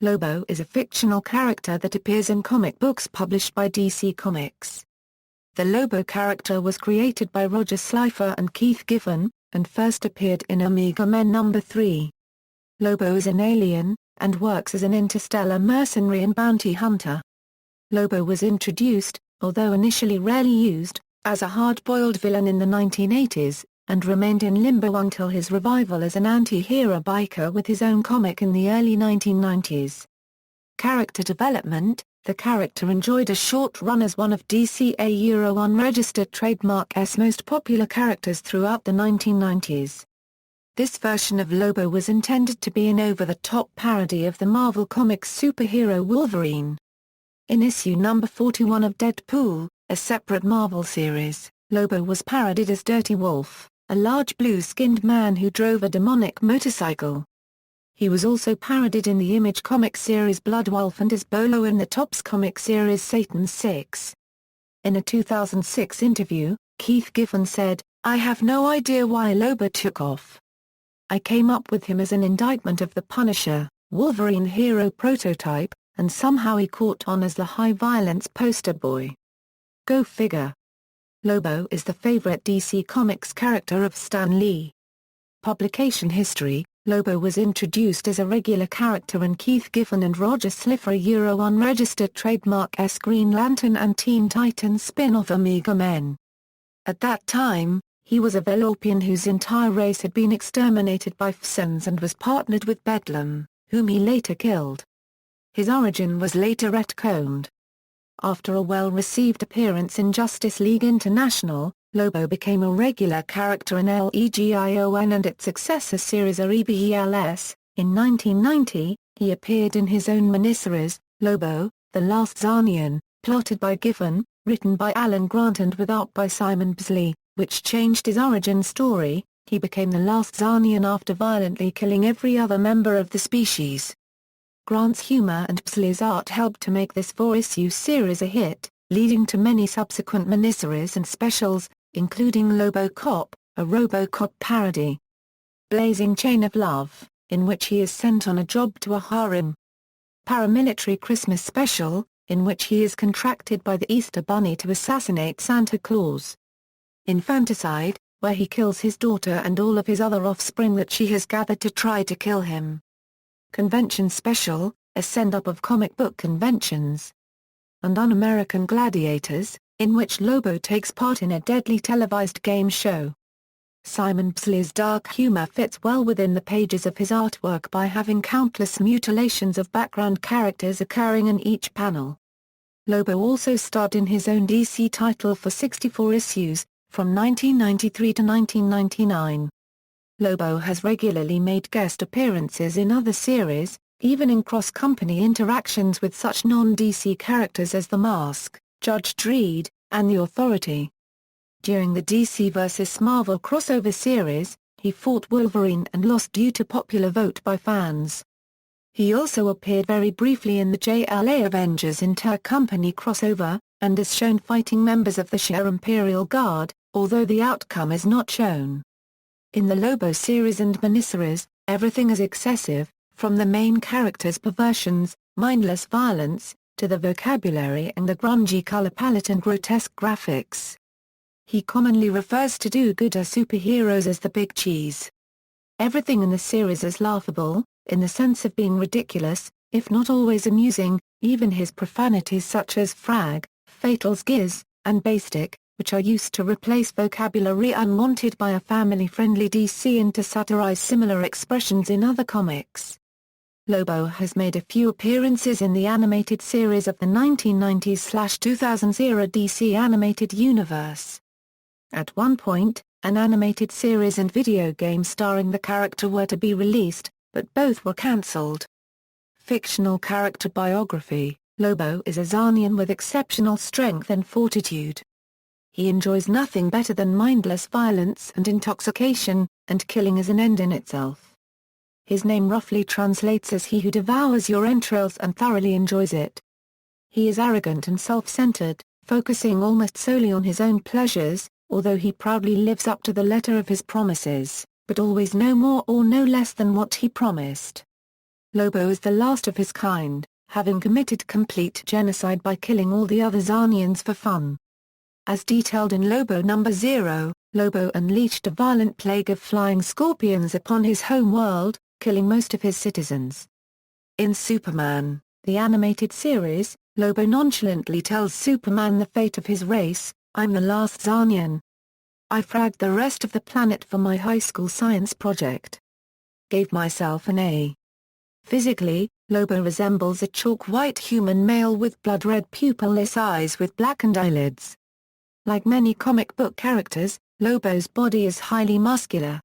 Lobo is a fictional character that appears in comic books published by DC Comics. The Lobo character was created by Roger Slifer and Keith Giffen, and first appeared in Omega Men No. 3. Lobo is an alien, and works as an interstellar mercenary and bounty hunter. Lobo was introduced, although initially rarely used, as a hard-boiled villain in the 1980s, and remained in limbo until his revival as an anti-hero biker with his own comic in the early 1990s. Character development: the character enjoyed a short run as one of DC's Euro unregistered trademark's most popular characters throughout the 1990s. This version of Lobo was intended to be an over-the-top parody of the Marvel Comics superhero Wolverine. In issue number 41 of Deadpool, a separate Marvel series, Lobo was parodied as Dirty Wolf, a large blue-skinned man who drove a demonic motorcycle. He was also parodied in the Image comic series Blood Wolf and as Bolo in the Topps comic series Satan's Six. In a 2006 interview, Keith Giffen said, "I have no idea why Lobo took off. I came up with him as an indictment of the Punisher, Wolverine hero prototype, and somehow he caught on as the high-violence poster boy." Go figure. Lobo is the favorite DC Comics character of Stan Lee. Publication history: Lobo was introduced as a regular character in Keith Giffen and Roger Slifer Euro unregistered trademark's Green Lantern and Teen Titans spin-off Omega Men. At that time, he was a Velopian whose entire race had been exterminated by Phsons and was partnered with Bedlam, whom he later killed. His origin was later retconned. After a well-received appearance in Justice League International, Lobo became a regular character in Legion and its successor series Rebels. In 1990, he appeared in his own miniseries, Lobo, The Last Zarnian, plotted by Giffen, written by Alan Grant and with art by Simon Bisley, which changed his origin story. He became the last Zarnian after violently killing every other member of the species. Grant's humor and Bisley's art helped to make this four-issue series a hit, leading to many subsequent miniseries and specials, including Lobo Cop, a RoboCop parody. Blazing Chain of Love, in which he is sent on a job to a harem. Paramilitary Christmas Special, in which he is contracted by the Easter Bunny to assassinate Santa Claus. Infanticide, where he kills his daughter and all of his other offspring that she has gathered to try to kill him. Convention Special, a send-up of comic book conventions. And Un-American Gladiators, in which Lobo takes part in a deadly televised game show. Simon Bisley's dark humor fits well within the pages of his artwork by having countless mutilations of background characters occurring in each panel. Lobo also starred in his own DC title for 64 issues, from 1993 to 1999. Lobo has regularly made guest appearances in other series, even in cross-company interactions with such non-DC characters as The Mask, Judge Dredd, and The Authority. During the DC vs. Marvel crossover series, he fought Wolverine and lost due to popular vote by fans. He also appeared very briefly in the JLA Avengers Inter-Company crossover, and is shown fighting members of the Shi'ar Imperial Guard, although the outcome is not shown. In the Lobo series and miniseries, everything is excessive, from the main character's perversions, mindless violence, to the vocabulary and the grungy color palette and grotesque graphics. He commonly refers to do-gooder superheroes as the Big Cheese. Everything in the series is laughable, in the sense of being ridiculous, if not always amusing. Even his profanities such as frag, fatal sgiz, and bastic, which are used to replace vocabulary unwanted by a family-friendly DC and to satirize similar expressions in other comics. Lobo has made a few appearances in the animated series of the 1990s/2000s era DC Animated Universe. At one point, an animated series and video game starring the character were to be released, but both were cancelled. Fictional character biography: Lobo is a Zarnian with exceptional strength and fortitude. He enjoys nothing better than mindless violence and intoxication, and killing is an end in itself. His name roughly translates as he who devours your entrails and thoroughly enjoys it. He is arrogant and self-centered, focusing almost solely on his own pleasures, although he proudly lives up to the letter of his promises, but always no more or no less than what he promised. Lobo is the last of his kind, having committed complete genocide by killing all the other Xarnians for fun. As detailed in Lobo No. 0, Lobo unleashed a violent plague of flying scorpions upon his home world, killing most of his citizens. In Superman, the animated series, Lobo nonchalantly tells Superman the fate of his race: "I'm the last Xarnian. I fragged the rest of the planet for my high school science project. Gave myself an A." Physically, Lobo resembles a chalk-white human male with blood-red pupilless eyes with blackened eyelids. Like many comic book characters, Lobo's body is highly muscular.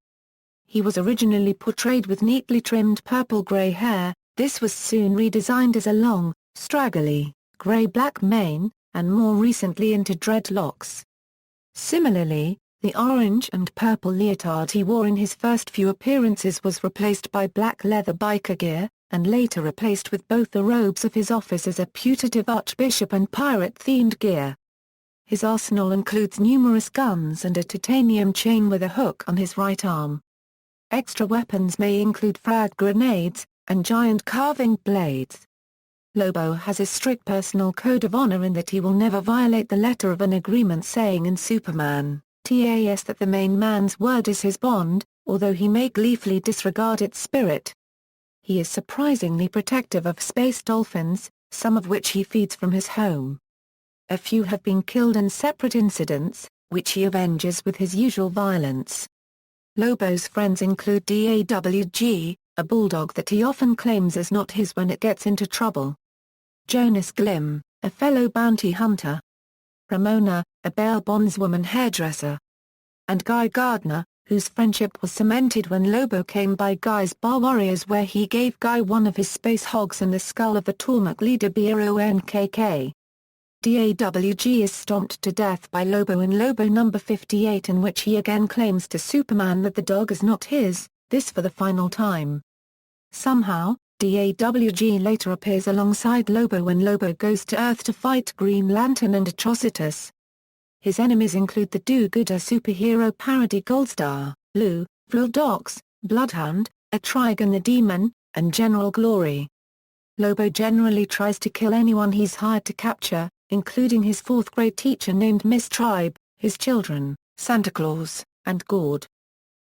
He was originally portrayed with neatly trimmed purple-gray hair. This was soon redesigned as a long, straggly, gray-black mane, and more recently into dreadlocks. Similarly, the orange and purple leotard he wore in his first few appearances was replaced by black leather biker gear, and later replaced with both the robes of his office as a putative archbishop and pirate-themed gear. His arsenal includes numerous guns and a titanium chain with a hook on his right arm. Extra weapons may include frag grenades, and giant carving blades. Lobo has a strict personal code of honor in that he will never violate the letter of an agreement saying in Superman, TAS that the main man's word is his bond, although he may gleefully disregard its spirit. He is surprisingly protective of space dolphins, some of which he feeds from his home. A few have been killed in separate incidents, which he avenges with his usual violence. Lobo's friends include DAWG, a bulldog that he often claims is not his when it gets into trouble. Jonas Glim, a fellow bounty hunter. Ramona, a bail bondswoman hairdresser. And Guy Gardner, whose friendship was cemented when Lobo came by Guy's Bar Warriors, where he gave Guy one of his space hogs and the skull of the Tormach leader BRONKK. DAWG is stomped to death by Lobo in Lobo No. 58, in which he again claims to Superman that the dog is not his, this for the final time. Somehow, DAWG later appears alongside Lobo when Lobo goes to Earth to fight Green Lantern and Atrocitus. His enemies include the do-gooder superhero parody Goldstar, Lou, Vrildox, Bloodhound, Etrigan the Demon, and General Glory. Lobo generally tries to kill anyone he's hired to capture, including his fourth-grade teacher named Miss Tribe, his children, Santa Claus, and Gord.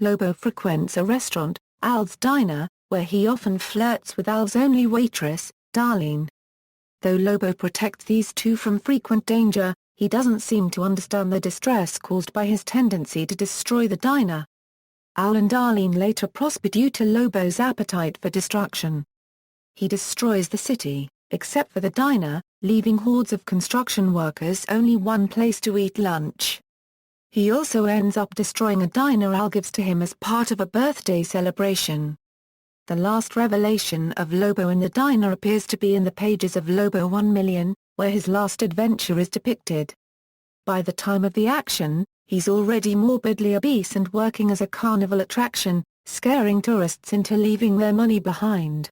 Lobo frequents a restaurant, Al's Diner, where he often flirts with Al's only waitress, Darlene. Though Lobo protects these two from frequent danger, he doesn't seem to understand the distress caused by his tendency to destroy the diner. Al and Darlene later prosper due to Lobo's appetite for destruction. He destroys the city, except for the diner, leaving hordes of construction workers only one place to eat lunch. He also ends up destroying a diner Al gives to him as part of a birthday celebration. The last revelation of Lobo in the diner appears to be in the pages of Lobo 1,000,000, where his last adventure is depicted. By the time of the action, he's already morbidly obese and working as a carnival attraction, scaring tourists into leaving their money behind.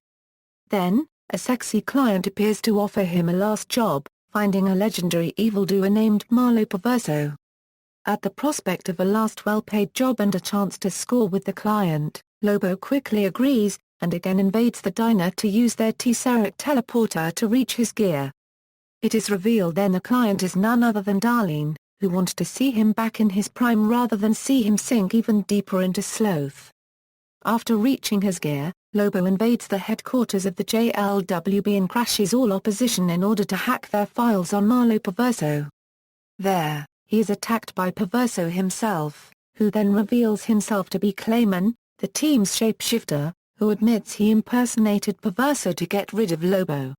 Then, a sexy client appears to offer him a last job, finding a legendary evildoer named Marlo Perverso. At the prospect of a last well-paid job and a chance to score with the client, Lobo quickly agrees, and again invades the diner to use their Tesseract teleporter to reach his gear. It is revealed then the client is none other than Darlene, who wants to see him back in his prime rather than see him sink even deeper into sloth. After reaching his gear, Lobo invades the headquarters of the JLWB and crashes all opposition in order to hack their files on Marlo Perverso. There, he is attacked by Perverso himself, who then reveals himself to be Clayman, the team's shapeshifter, who admits he impersonated Perverso to get rid of Lobo.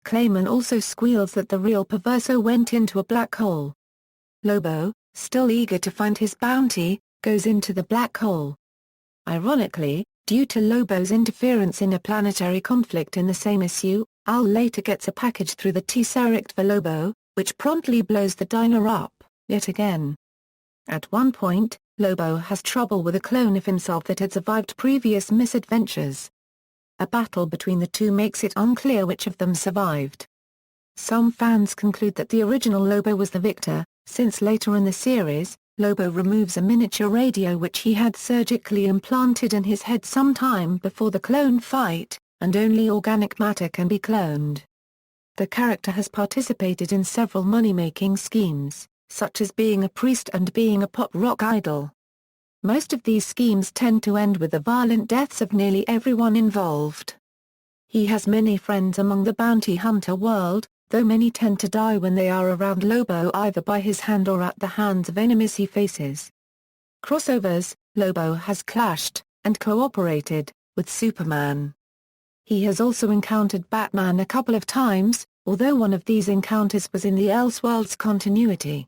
Clayman also squeals that the real Perverso went into a black hole. Lobo, still eager to find his bounty, goes into the black hole. Ironically, due to Lobo's interference in a planetary conflict in the same issue, Al later gets a package through the Tesseract for Lobo, which promptly blows the diner up, yet again. At one point, Lobo has trouble with a clone of himself that had survived previous misadventures. A battle between the two makes it unclear which of them survived. Some fans conclude that the original Lobo was the victor, since later in the series, Lobo removes a miniature radio which he had surgically implanted in his head sometime before the clone fight, and only organic matter can be cloned. The character has participated in several money-making schemes, such as being a priest and being a pop rock idol. Most of these schemes tend to end with the violent deaths of nearly everyone involved. He has many friends among the bounty hunter world, though many tend to die when they are around Lobo either by his hand or at the hands of enemies he faces. Crossovers: Lobo has clashed, and cooperated, with Superman. He has also encountered Batman a couple of times, although one of these encounters was in the Elseworlds continuity.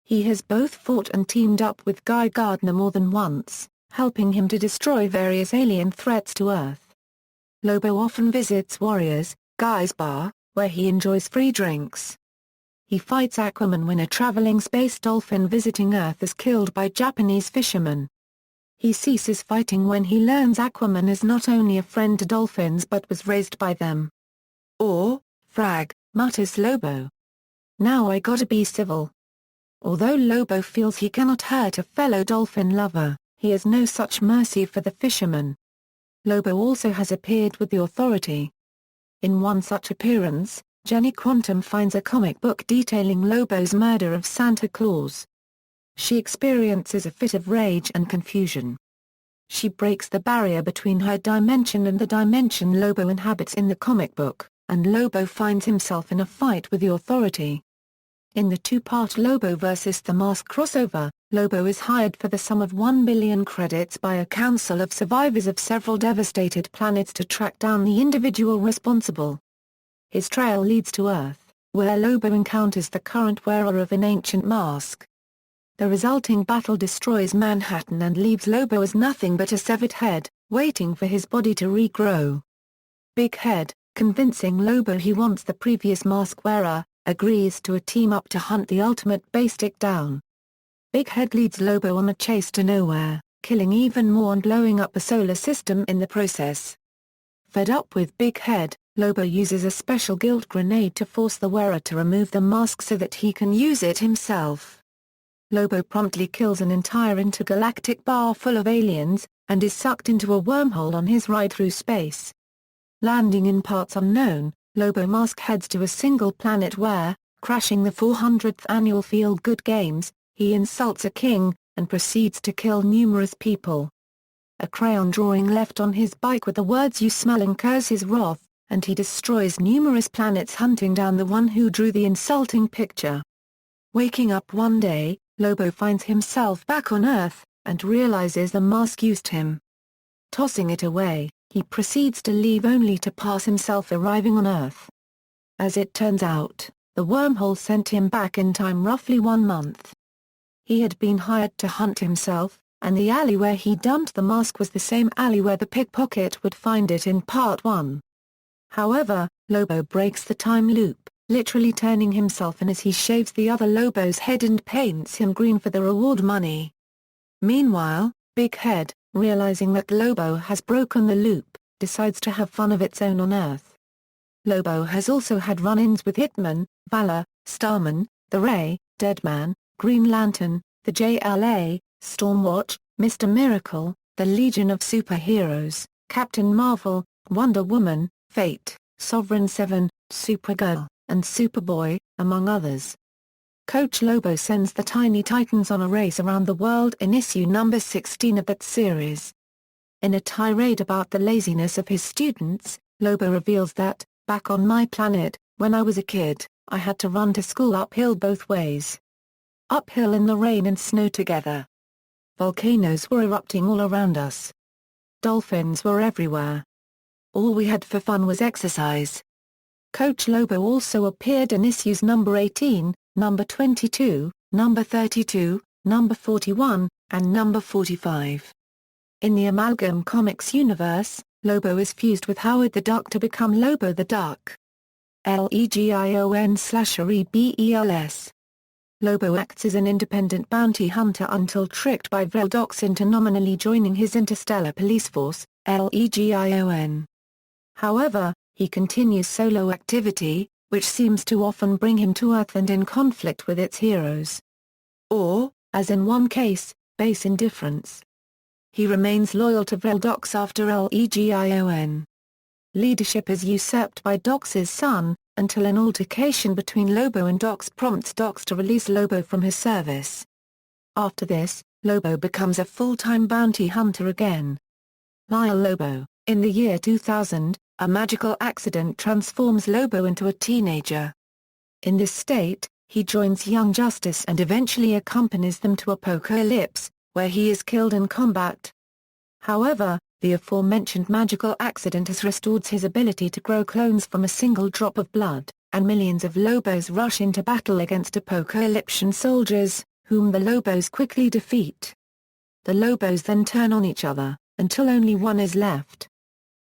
He has both fought and teamed up with Guy Gardner more than once, helping him to destroy various alien threats to Earth. Lobo often visits Warriors, Guy's bar, where he enjoys free drinks. He fights Aquaman when a traveling space dolphin visiting Earth is killed by Japanese fishermen. He ceases fighting when he learns Aquaman is not only a friend to dolphins but was raised by them. "Or, frag," mutters Lobo. "Now I gotta be civil." Although Lobo feels he cannot hurt a fellow dolphin lover, he has no such mercy for the fisherman. Lobo also has appeared with the Authority. In one such appearance, Jenny Quantum finds a comic book detailing Lobo's murder of Santa Claus. She experiences a fit of rage and confusion. She breaks the barrier between her dimension and the dimension Lobo inhabits in the comic book, and Lobo finds himself in a fight with the Authority. In the two-part Lobo vs. the Mask crossover, Lobo is hired for the sum of 1 billion credits by a council of survivors of several devastated planets to track down the individual responsible. His trail leads to Earth, where Lobo encounters the current wearer of an ancient mask. The resulting battle destroys Manhattan and leaves Lobo as nothing but a severed head, waiting for his body to regrow. Big Head, convincing Lobo he wants the previous mask wearer, agrees to a team-up to hunt the ultimate Bastic down. Big Head leads Lobo on a chase to nowhere, killing even more and blowing up the solar system in the process. Fed up with Big Head, Lobo uses a special guilt grenade to force the wearer to remove the mask so that he can use it himself. Lobo promptly kills an entire intergalactic bar full of aliens, and is sucked into a wormhole on his ride through space. Landing in parts unknown, Lobo Mask heads to a single planet where, crashing the 400th annual Feel Good Games, he insults a king, and proceeds to kill numerous people. A crayon drawing left on his bike with the words "You smell" incurs his wrath, and he destroys numerous planets hunting down the one who drew the insulting picture. Waking up one day, Lobo finds himself back on Earth, and realizes the mask used him. Tossing it away, he proceeds to leave only to pass himself arriving on Earth. As it turns out, the wormhole sent him back in time roughly 1 month. He had been hired to hunt himself, and the alley where he dumped the mask was the same alley where the pickpocket would find it in Part 1. However, Lobo breaks the time loop, literally turning himself in as he shaves the other Lobo's head and paints him green for the reward money. Meanwhile, Big Head, realizing that Lobo has broken the loop, decides to have fun of its own on Earth. Lobo has also had run-ins with Hitman, Valor, Starman, The Ray, Deadman, Green Lantern, the JLA, Stormwatch, Mr. Miracle, the Legion of Superheroes, Captain Marvel, Wonder Woman, Fate, Sovereign 7, Supergirl, and Superboy, among others. Coach Lobo sends the Tiny Titans on a race around the world in issue number 16 of that series. In a tirade about the laziness of his students, Lobo reveals that, "Back on my planet, when I was a kid, I had to run to school uphill both ways. Uphill in the rain and snow together. Volcanoes were erupting all around us. Dolphins were everywhere. All we had for fun was exercise." Coach Lobo also appeared in issues number 18, number 22, number 32, number 41, and number 45. In the Amalgam Comics universe, Lobo is fused with Howard the Duck to become Lobo the Duck. Legion/Rebels. Lobo acts as an independent bounty hunter until tricked by Veldox into nominally joining his interstellar police force, Legion. However, he continues solo activity, which seems to often bring him to Earth and in conflict with its heroes. Or, as in one case, base indifference. He remains loyal to Veldox after Legion. Leadership is usurped by Dox's son, until an altercation between Lobo and Dox prompts Dox to release Lobo from his service. After this, Lobo becomes a full-time bounty hunter again. Lyle Lobo. In the year 2000, a magical accident transforms Lobo into a teenager. In this state, he joins Young Justice and eventually accompanies them to Apocalypse, where he is killed in combat. However, the aforementioned magical accident has restored his ability to grow clones from a single drop of blood, and millions of Lobos rush into battle against Apocalyptian soldiers, whom the Lobos quickly defeat. The Lobos then turn on each other, until only one is left.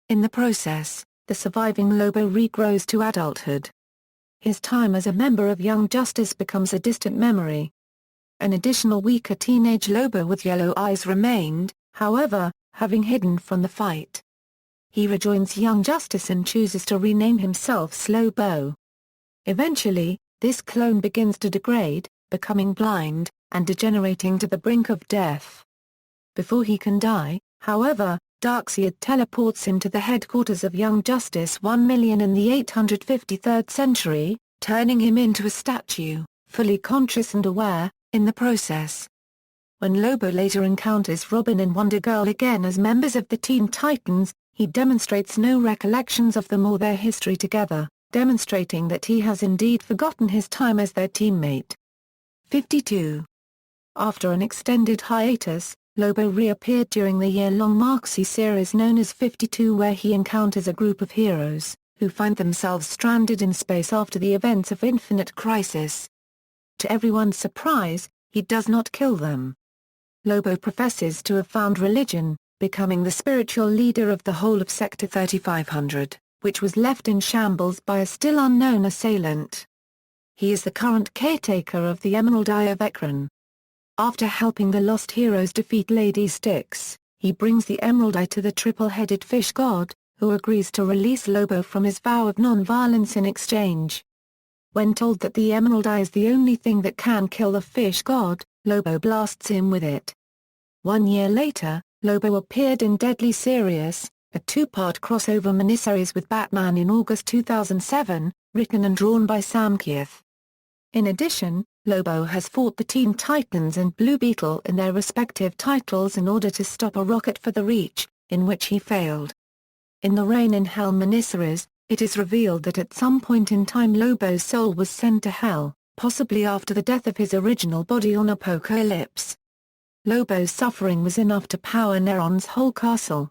In the process, the surviving Lobo regrows to adulthood. His time as a member of Young Justice becomes a distant memory. An additional weaker teenage Lobo with yellow eyes remained, however, having hidden from the fight. He rejoins Young Justice and chooses to rename himself Slobo. Eventually, this clone begins to degrade, becoming blind, and degenerating to the brink of death. Before he can die, however, Darkseid teleports him to the headquarters of Young Justice 1,000,000 in the 853rd century, turning him into a statue, fully conscious and aware, in the process. When Lobo later encounters Robin and Wonder Girl again as members of the Teen Titans, he demonstrates no recollections of them or their history together, demonstrating that he has indeed forgotten his time as their teammate. 52. After an extended hiatus, Lobo reappeared during the year-long Marxi series known as 52, where he encounters a group of heroes, who find themselves stranded in space after the events of Infinite Crisis. To everyone's surprise, he does not kill them. Lobo professes to have found religion, becoming the spiritual leader of the whole of Sector 3500, which was left in shambles by a still unknown assailant. He is the current caretaker of the Emerald Eye of Ekron. After helping the Lost Heroes defeat Lady Styx, he brings the Emerald Eye to the triple-headed fish god, who agrees to release Lobo from his vow of non-violence in exchange. When told that the Emerald Eye is the only thing that can kill the fish god, Lobo blasts him with it. 1 year later, Lobo appeared in Deadly Serious, a two-part crossover miniseries with Batman in August 2007, written and drawn by Sam Keith. In addition, Lobo has fought the Teen Titans and Blue Beetle in their respective titles in order to stop a rocket for the Reach, in which he failed. In the Rain in Hell miniseries, it is revealed that at some point in time Lobo's soul was sent to Hell, possibly after the death of his original body on Apocalypse. Lobo's suffering was enough to power Neron's whole castle.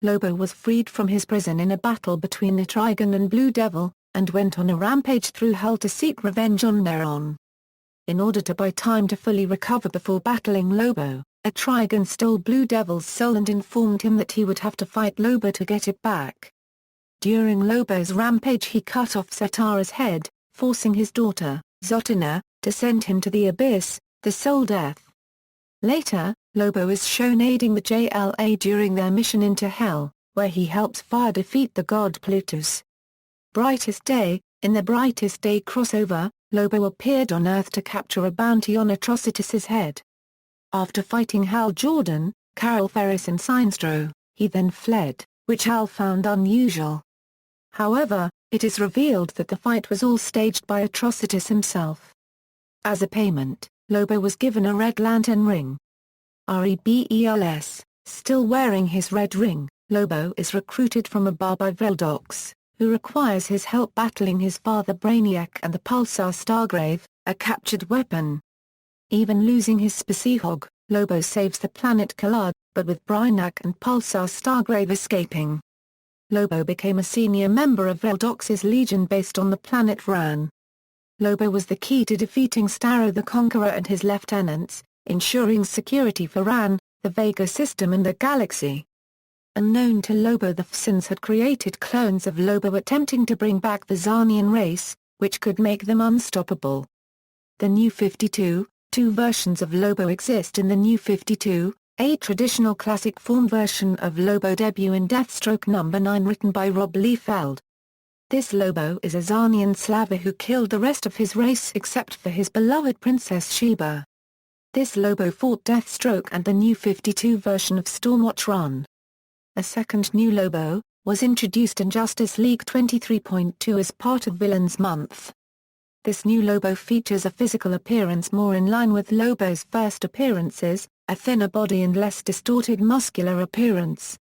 Lobo was freed from his prison in a battle between Etrigan and Blue Devil, and went on a rampage through Hell to seek revenge on Neron. In order to buy time to fully recover before battling Lobo, Etrigan stole Blue Devil's soul and informed him that he would have to fight Lobo to get it back. During Lobo's rampage he cut off Zatara's head, forcing his daughter, Zotina, to send him to the Abyss, the Soul Death. Later, Lobo is shown aiding the JLA during their mission into Hell, where he helps Fire defeat the god Plutus. Brightest Day. In the Brightest Day crossover, Lobo appeared on Earth to capture a bounty on Atrocitus's head. After fighting Hal Jordan, Carol Ferris and Sinestro, he then fled, which Hal found unusual. However, it is revealed that the fight was all staged by Atrocitus himself. As a payment, Lobo was given a Red Lantern ring. Rebels, still wearing his red ring, Lobo is recruited from a bar by Veldox, who requires his help battling his father Brainiac and the Pulsar Stargrave, a captured weapon. Even losing his Spacehog, Lobo saves the planet Kalad, but with Brainiac and Pulsar Stargrave escaping. Lobo became a senior member of Veldox's Legion based on the planet Ran. Lobo was the key to defeating Starro the Conqueror and his lieutenants, ensuring security for Ran, the Vega system and the galaxy. Unknown to Lobo, the Phsins had created clones of Lobo attempting to bring back the Zarnian race, which could make them unstoppable. The New 52, two versions of Lobo exist in the New 52, a traditional classic form version of Lobo debut in Deathstroke No. 9 written by Rob Liefeld. This Lobo is a Zarnian slaver who killed the rest of his race except for his beloved Princess Sheba. This Lobo fought Deathstroke and the New 52 version of Stormwatch Run. A second New Lobo, was introduced in Justice League 23.2 as part of Villains Month. This new Lobo features a physical appearance more in line with Lobo's first appearances, a thinner body and less distorted muscular appearance.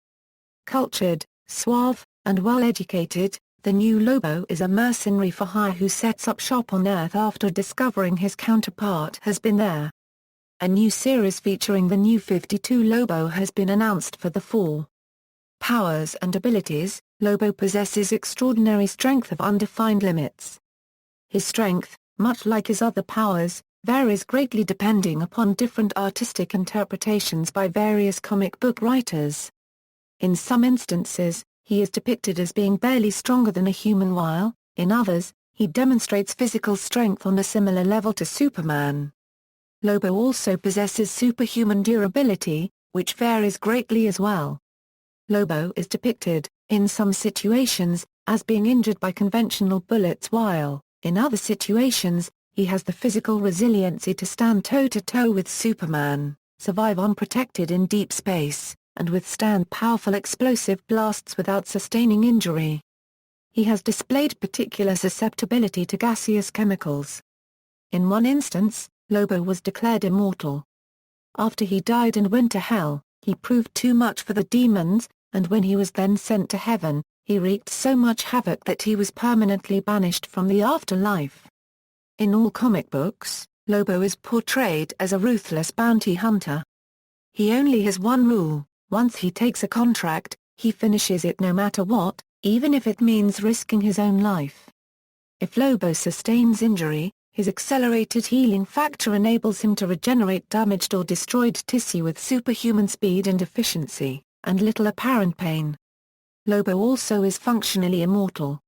Cultured, suave, and well-educated, the new Lobo is a mercenary for hire who sets up shop on Earth after discovering his counterpart has been there. A new series featuring the new 52 Lobo has been announced for the fall. Powers and abilities: Lobo possesses extraordinary strength of undefined limits. His strength, much like his other powers, varies greatly depending upon different artistic interpretations by various comic book writers. In some instances, he is depicted as being barely stronger than a human while, in others, he demonstrates physical strength on a similar level to Superman. Lobo also possesses superhuman durability, which varies greatly as well. Lobo is depicted, in some situations, as being injured by conventional bullets while, in other situations, he has the physical resiliency to stand toe-to-toe with Superman, survive unprotected in deep space, and withstand powerful explosive blasts without sustaining injury. He has displayed particular susceptibility to gaseous chemicals. In one instance, Lobo was declared immortal. After he died and went to hell, he proved too much for the demons, and when he was then sent to heaven, he wreaked so much havoc that he was permanently banished from the afterlife. In all comic books, Lobo is portrayed as a ruthless bounty hunter. He only has one rule: once he takes a contract, he finishes it no matter what, even if it means risking his own life. If Lobo sustains injury, his accelerated healing factor enables him to regenerate damaged or destroyed tissue with superhuman speed and efficiency, and little apparent pain. Lobo also is functionally immortal.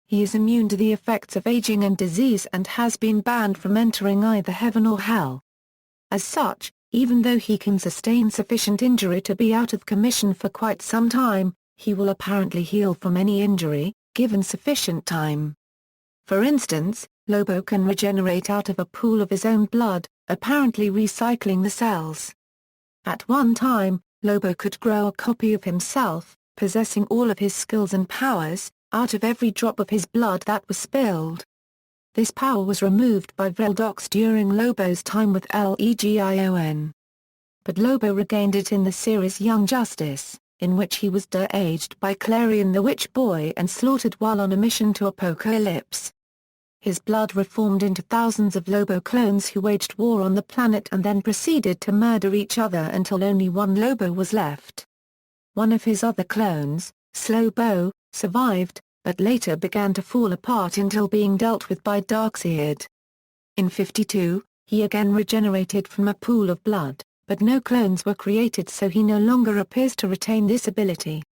He is immune to the effects of aging and disease and has been banned from entering either heaven or hell. As such, even though he can sustain sufficient injury to be out of commission for quite some time, he will apparently heal from any injury, given sufficient time. For instance, Lobo can regenerate out of a pool of his own blood, apparently recycling the cells. At one time, Lobo could grow a copy of himself, possessing all of his skills and powers, out of every drop of his blood that was spilled. This power was removed by Veldox during Lobo's time with Legion. But Lobo regained it in the series Young Justice, in which he was de-aged by Clarion the Witch Boy and slaughtered while on a mission to Apocalypse. His blood reformed into thousands of Lobo clones who waged war on the planet and then proceeded to murder each other until only one Lobo was left. One of his other clones, Slobo, survived, but later began to fall apart until being dealt with by Darkseid. In 52, he again regenerated from a pool of blood, but no clones were created, so he no longer appears to retain this ability.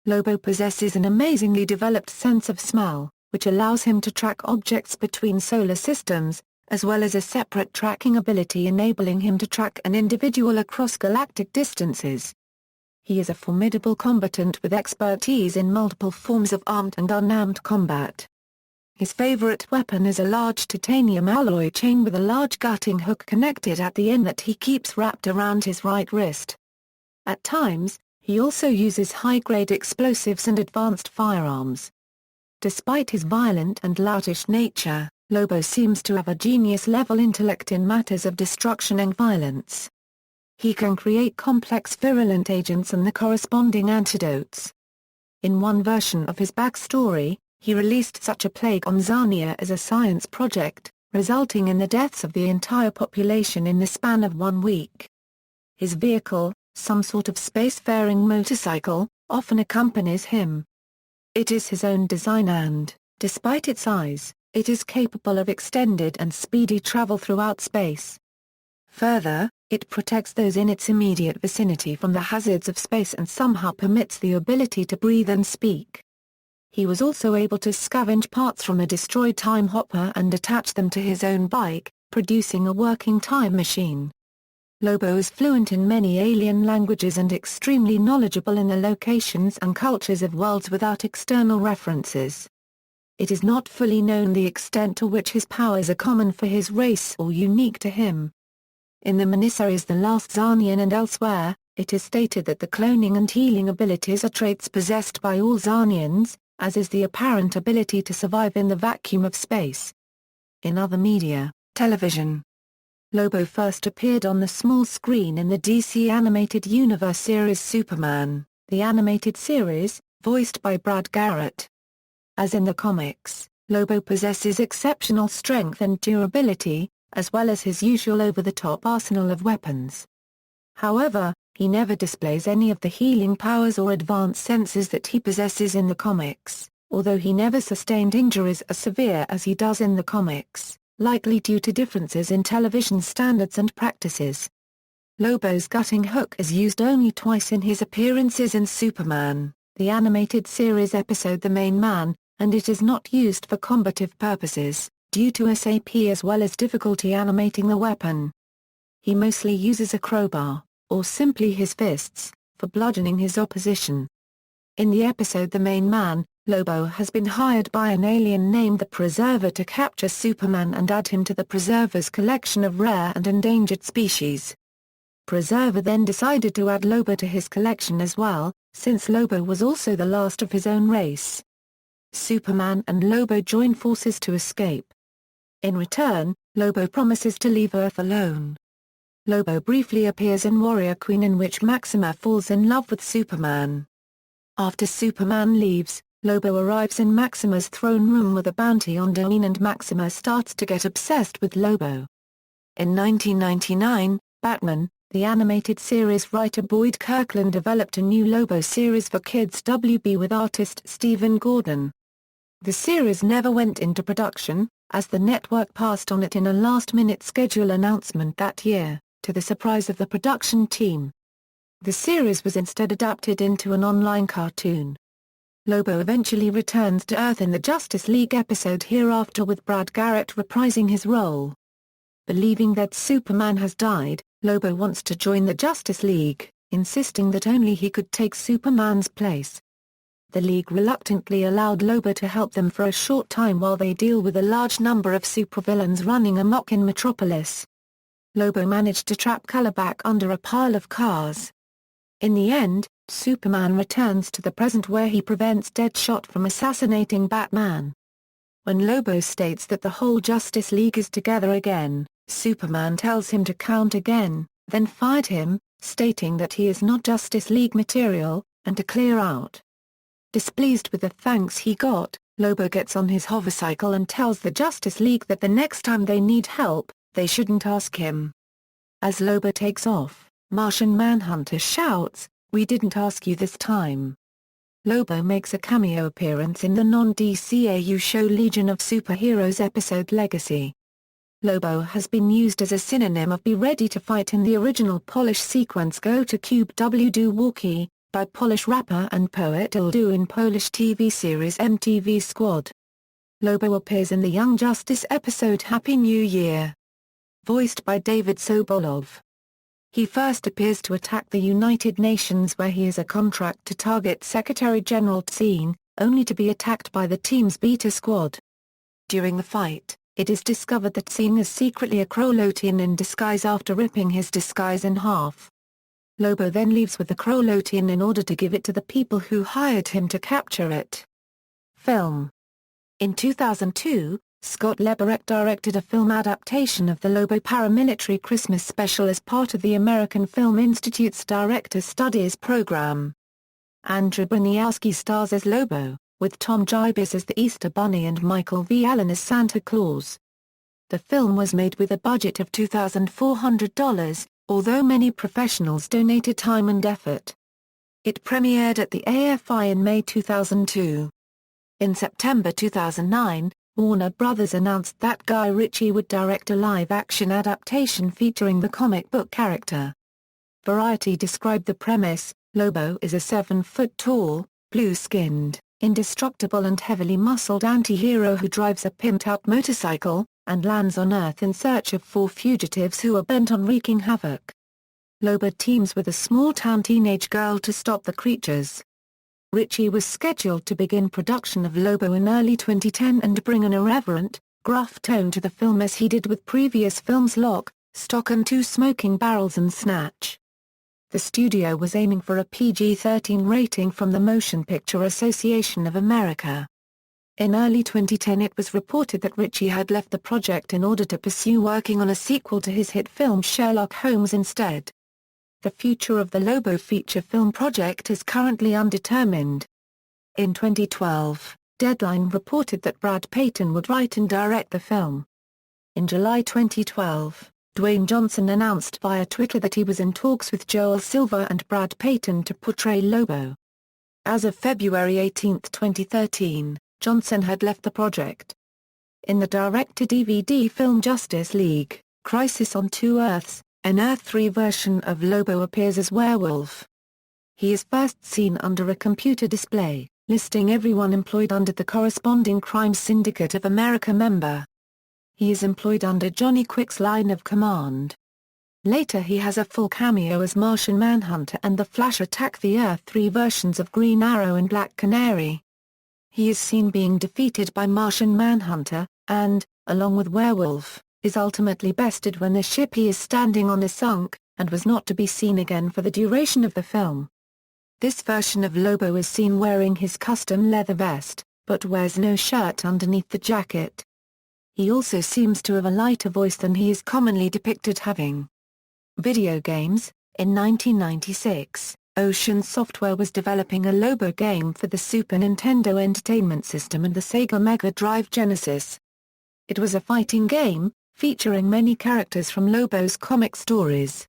Lobo possesses an amazingly developed sense of smell, which allows him to track objects between solar systems, as well as a separate tracking ability enabling him to track an individual across galactic distances. He is a formidable combatant with expertise in multiple forms of armed and unarmed combat. His favorite weapon is a large titanium alloy chain with a large gutting hook connected at the end that he keeps wrapped around his right wrist. At times, he also uses high-grade explosives and advanced firearms. Despite his violent and loutish nature, Lobo seems to have a genius-level intellect in matters of destruction and violence. He can create complex virulent agents and the corresponding antidotes. In one version of his backstory, he released such a plague on Zarnia as a science project, resulting in the deaths of the entire population in the span of 1 week. His vehicle, some sort of spacefaring motorcycle, often accompanies him. It is his own design and, despite its size, it is capable of extended and speedy travel throughout space. Further, it protects those in its immediate vicinity from the hazards of space and somehow permits the ability to breathe and speak. He was also able to scavenge parts from a destroyed time hopper and attach them to his own bike, producing a working time machine. Lobo is fluent in many alien languages and extremely knowledgeable in the locations and cultures of worlds without external references. It is not fully known the extent to which his powers are common for his race or unique to him. In the miniseries The Last Zarnian and elsewhere, it is stated that the cloning and healing abilities are traits possessed by all Xarnians, as is the apparent ability to survive in the vacuum of space. In other media, television. Lobo first appeared on the small screen in the DC Animated Universe series Superman, the animated series, voiced by Brad Garrett. As in the comics, Lobo possesses exceptional strength and durability, as well as his usual over-the-top arsenal of weapons. However, he never displays any of the healing powers or advanced senses that he possesses in the comics, although he never sustained injuries as severe as he does in the comics, likely due to differences in television standards and practices. Lobo's gutting hook is used only twice in his appearances in Superman, the animated series episode The Main Man, and it is not used for combative purposes, due to SAP as well as difficulty animating the weapon. He mostly uses a crowbar, or simply his fists, for bludgeoning his opposition. In the episode The Main Man, Lobo has been hired by an alien named the Preserver to capture Superman and add him to the Preserver's collection of rare and endangered species. Preserver then decided to add Lobo to his collection as well, since Lobo was also the last of his own race. Superman and Lobo join forces to escape. In return, Lobo promises to leave Earth alone. Lobo briefly appears in Warrior Queen, in which Maxima falls in love with Superman. After Superman leaves, Lobo arrives in Maxima's throne room with a bounty on Darlene, and Maxima starts to get obsessed with Lobo. In 1999, Batman, the animated series writer Boyd Kirkland developed a new Lobo series for kids WB with artist Stephen Gordon. The series never went into production, as the network passed on it in a last-minute schedule announcement that year, to the surprise of the production team. The series was instead adapted into an online cartoon. Lobo eventually returns to Earth in the Justice League episode Hereafter, with Brad Garrett reprising his role. Believing that Superman has died, Lobo wants to join the Justice League, insisting that only he could take Superman's place. The League reluctantly allowed Lobo to help them for a short time while they deal with a large number of supervillains running amok in Metropolis. Lobo managed to trap Colorback under a pile of cars. In the end, Superman returns to the present where he prevents Deadshot from assassinating Batman. When Lobo states that the whole Justice League is together again, Superman tells him to count again, then fired him, stating that he is not Justice League material, and to clear out. Displeased with the thanks he got, Lobo gets on his hovercycle and tells the Justice League that the next time they need help, they shouldn't ask him. As Lobo takes off, Martian Manhunter shouts, "We didn't ask you this time." Lobo makes a cameo appearance in the non-DCAU show Legion of Superheroes episode Legacy. Lobo has been used as a synonym of "Be Ready to Fight" in the original Polish sequence Go to Cube W Do Walkie, by Polish rapper and poet Ildu in Polish TV series MTV Squad. Lobo appears in the Young Justice episode Happy New Year. Voiced by David Sobolov. He first appears to attack the United Nations, where he is a contract to target Secretary-General Tsien, only to be attacked by the team's Beta Squad. During the fight, it is discovered that Tsien is secretly a Krolotian in disguise after ripping his disguise in half. Lobo then leaves with the Krolotian in order to give it to the people who hired him to capture it. Film. In 2002, Scott Leberek directed a film adaptation of the Lobo paramilitary Christmas special as part of the American Film Institute's Director Studies program. Andrew Broniowski stars as Lobo, with Tom Jibes as the Easter Bunny and Michael V. Allen as Santa Claus. The film was made with a budget of $2,400, although many professionals donated time and effort. It premiered at the AFI in May 2002. In September 2009, Warner Brothers announced that Guy Ritchie would direct a live-action adaptation featuring the comic book character. Variety described the premise: Lobo is a 7-foot-tall, blue-skinned, indestructible and heavily muscled anti-hero who drives a pimped-out motorcycle, and lands on Earth in search of 4 fugitives who are bent on wreaking havoc. Lobo teams with a small-town teenage girl to stop the creatures. Ritchie was scheduled to begin production of Lobo in early 2010 and bring an irreverent, gruff tone to the film as he did with previous films Lock, Stock and Two Smoking Barrels and Snatch. The studio was aiming for a PG-13 rating from the Motion Picture Association of America. In early 2010 it was reported that Ritchie had left the project in order to pursue working on a sequel to his hit film Sherlock Holmes instead. The future of the Lobo feature film project is currently undetermined. In 2012, Deadline reported that Brad Peyton would write and direct the film. In July 2012, Dwayne Johnson announced via Twitter that he was in talks with Joel Silver and Brad Peyton to portray Lobo. As of February 18, 2013, Johnson had left the project. In the direct-to-DVD film Justice League, Crisis on Two Earths, an Earth 3 version of Lobo appears as werewolf. He is first seen under a computer display, listing everyone employed under the corresponding Crime Syndicate of America member. He is employed under Johnny Quick's line of command. Later he has a full cameo as Martian Manhunter and the Flash attack the Earth 3 versions of Green Arrow and Black Canary. He is seen being defeated by Martian Manhunter, and, along with Werewolf, is ultimately bested when the ship he is standing on is sunk, and was not to be seen again for the duration of the film. This version of Lobo is seen wearing his custom leather vest, but wears no shirt underneath the jacket. He also seems to have a lighter voice than he is commonly depicted having. Video games. In 1996, Ocean Software was developing a Lobo game for the Super Nintendo Entertainment System and the Sega Mega Drive Genesis. It was a fighting game, featuring many characters from Lobo's comic stories.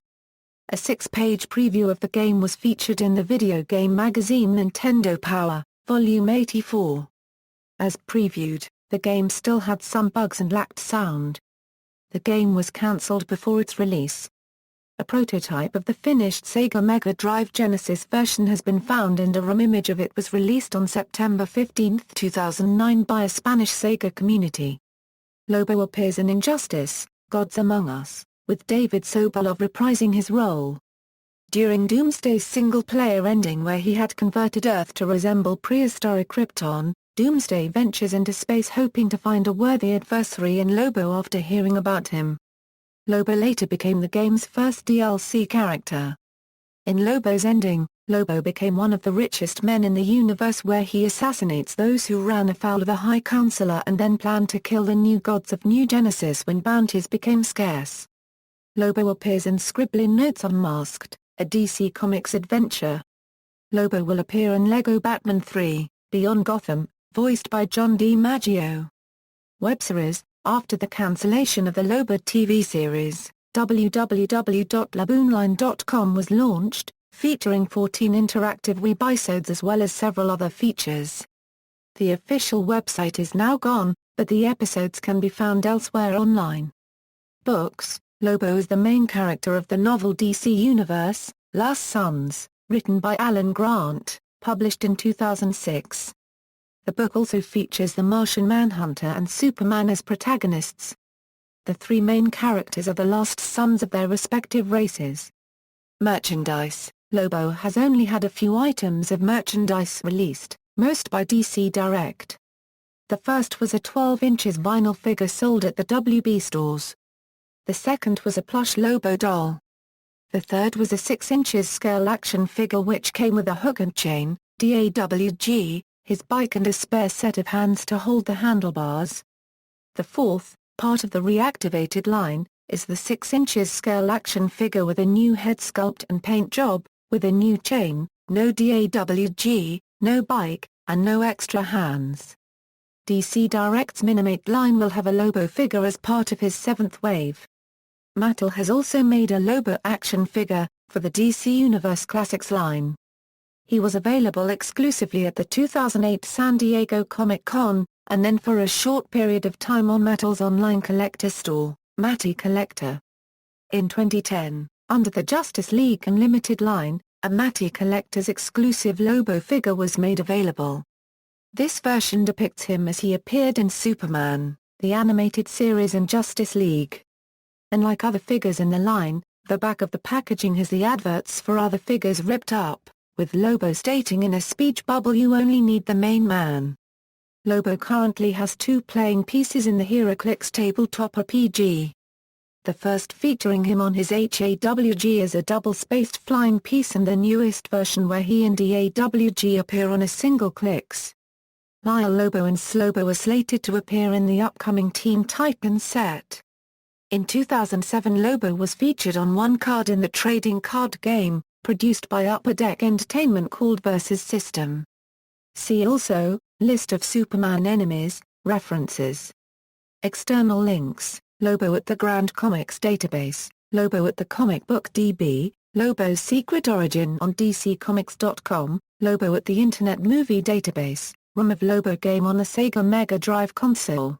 A 6-page preview of the game was featured in the video game magazine Nintendo Power, Volume 84. As previewed, the game still had some bugs and lacked sound. The game was cancelled before its release. A prototype of the finished Sega Mega Drive Genesis version has been found and a ROM image of it was released on September 15, 2009 by a Spanish Sega community. Lobo appears in Injustice, Gods Among Us, with David Sobolov reprising his role. During Doomsday's single-player ending where he had converted Earth to resemble prehistoric Krypton, Doomsday ventures into space hoping to find a worthy adversary in Lobo after hearing about him. Lobo later became the game's first DLC character. In Lobo's ending, Lobo became one of the richest men in the universe where he assassinates those who ran afoul of the High Counselor and then planned to kill the new gods of New Genesis when bounties became scarce. Lobo appears in Scribbling Notes Unmasked, a DC Comics adventure. Lobo will appear in Lego Batman 3, Beyond Gotham, voiced by John DiMaggio. Web series. After the cancellation of the Lobo TV series, www.laboonline.com was launched, featuring 14 interactive webisodes as well as several other features. The official website is now gone, but the episodes can be found elsewhere online. Books. Lobo is the main character of the novel DC Universe, Last Sons, written by Alan Grant, published in 2006. The book also features the Martian Manhunter and Superman as protagonists. The three main characters are the lost sons of their respective races. Merchandise. Lobo has only had a few items of merchandise released, most by DC Direct. The first was a 12-inch vinyl figure sold at the WB stores. The second was a plush Lobo doll. The third was a 6-inch scale action figure which came with a hook and chain, DAWG, his bike and a spare set of hands to hold the handlebars. The fourth, part of the reactivated line, is the 6-inch scale action figure with a new head sculpt and paint job, with a new chain, no DAWG, no bike, and no extra hands. DC Direct's Minimate line will have a Lobo figure as part of his 7th wave. Mattel has also made a Lobo action figure, for the DC Universe Classics line. He was available exclusively at the 2008 San Diego Comic-Con, and then for a short period of time on Mattel's online collector store, Matty Collector. In 2010, under the Justice League Unlimited line, a Matty Collector's exclusive Lobo figure was made available. This version depicts him as he appeared in Superman, the animated series and Justice League. Unlike other figures in the line, the back of the packaging has the adverts for other figures ripped up, with Lobo stating in a speech bubble "You only need the main man." Lobo currently has 2 playing pieces in the HeroClix tabletop RPG. the first featuring him on his HAWG as a double-spaced flying piece and the newest version where he and DAWG appear on a single clicks. Lyle Lobo and Slobo are slated to appear in the upcoming Teen Titans set. In 2007 Lobo was featured on one card in the trading card game, produced by Upper Deck Entertainment called Versus System. See also, List of Superman enemies, references. External links, Lobo at the Grand Comics Database, Lobo at the Comic Book DB, Lobo's Secret Origin on DCComics.com, Lobo at the Internet Movie Database, ROM of Lobo game on the Sega Mega Drive console.